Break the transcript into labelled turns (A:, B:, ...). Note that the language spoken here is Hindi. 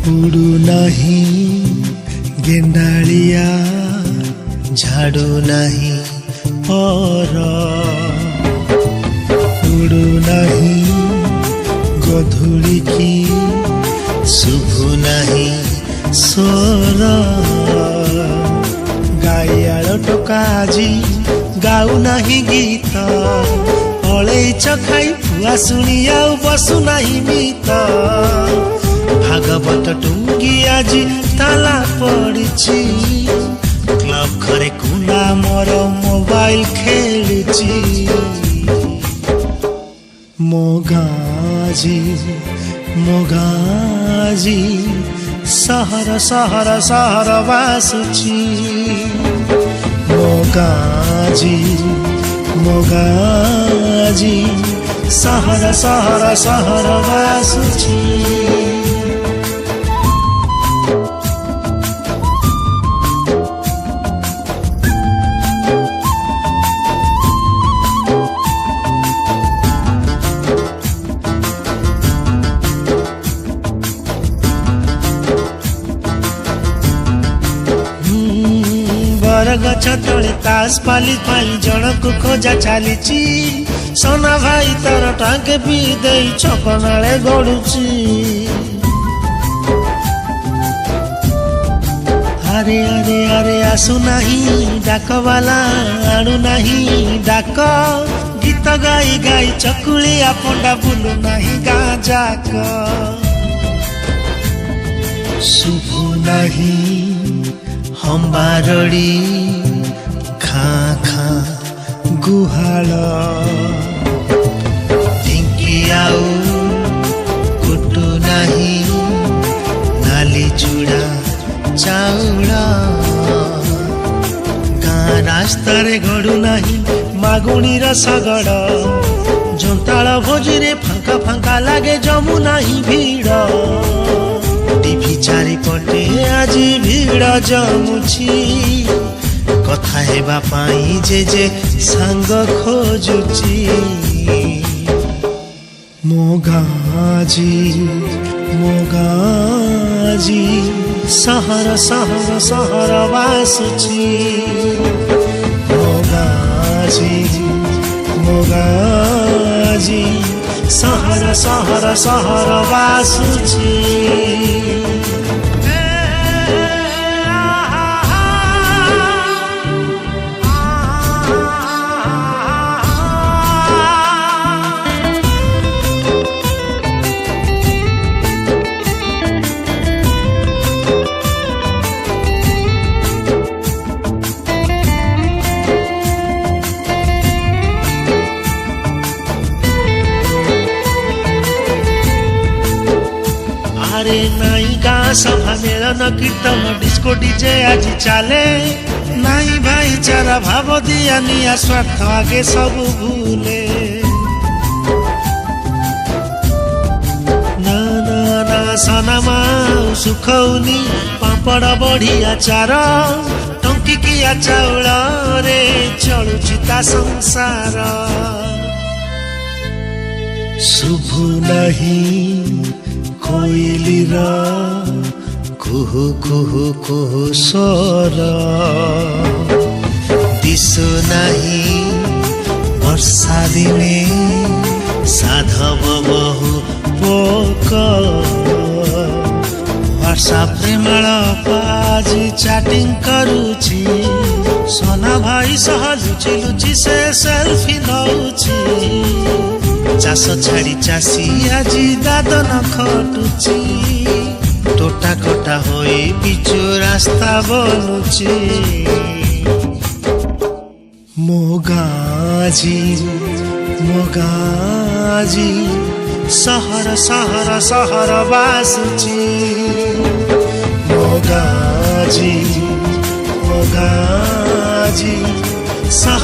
A: उड़ू नहीं गेंडालिया झाड़ू नहीं पर उड़ू नहीं गधूली की शुभु नहीं स्वर गाइयाल टोका आजी गाऊ नहीं गीत अलैच खाई फुआ शुणी आउ बसु नहीं मीत भागवत टुंगी आज ताला पड़ी क्लब घरे कुला मोर मोबाइल खेलुची मोगाजी मोगाजी सहर सहर सहर बासुची मोगाजी मोगाजी सहर सहर सहर बासुची गछ तले तास पाली पाई जनक खोजा चली सोना भाई तार टांके पी दे छपनाले गड़ुची अरे अरे अरे आसु नहीं डाक वाला आणु नहीं डाक गीत गाई गाई चकुलिया पंडा बुलु नहीं गाँ जाक शुभु नहीं हम बारड़ी खाँ खाँ गुहाल ढिंकी आउ कुटु नहीं नाली चूड़ा चाउल गाँ रास्ता रे गड़ू नहीं मागुणी रसगड़ जोंताल भोजी रे फांका फांका लागे जमु नहीं भीड़ टीवी चारिपटे आज भीड़ जमुची कथा हेबा पाई जे सांग खोजुची मोगाजी मोगाजी सहर सहर सहर बासुची मोगाजी मोगाजी सहर सहर सहर बासुची अरे नाई गाँ सभा मेलन कीर्तन डिस्को डीजे आज चले नाई भाईचारा भाव दिया निया स्वार्थ आगे सब भूले ना ना ना सनमा सुखौनी पापड़ बढ़िया चार टंकी किया चाउल रे चलुची ता संसार शुभु नहीं कोइलीर कुहु कुहु कुहु स्वर दिशु नहीं वर्षा दिने साधव बहु पोक व्हाट्सएप रे माजी चैटिंग करुची सोना भाई सह लुचि लुचि से सेल्फी नौची चाष छाड़ी चाषी आज दादन खटुची टोटा कटा होई पिचु रास्ता बनुची मोगाजी मोगाजी सहर सहर सहर बासुची मोगाजी मोगाजी सहर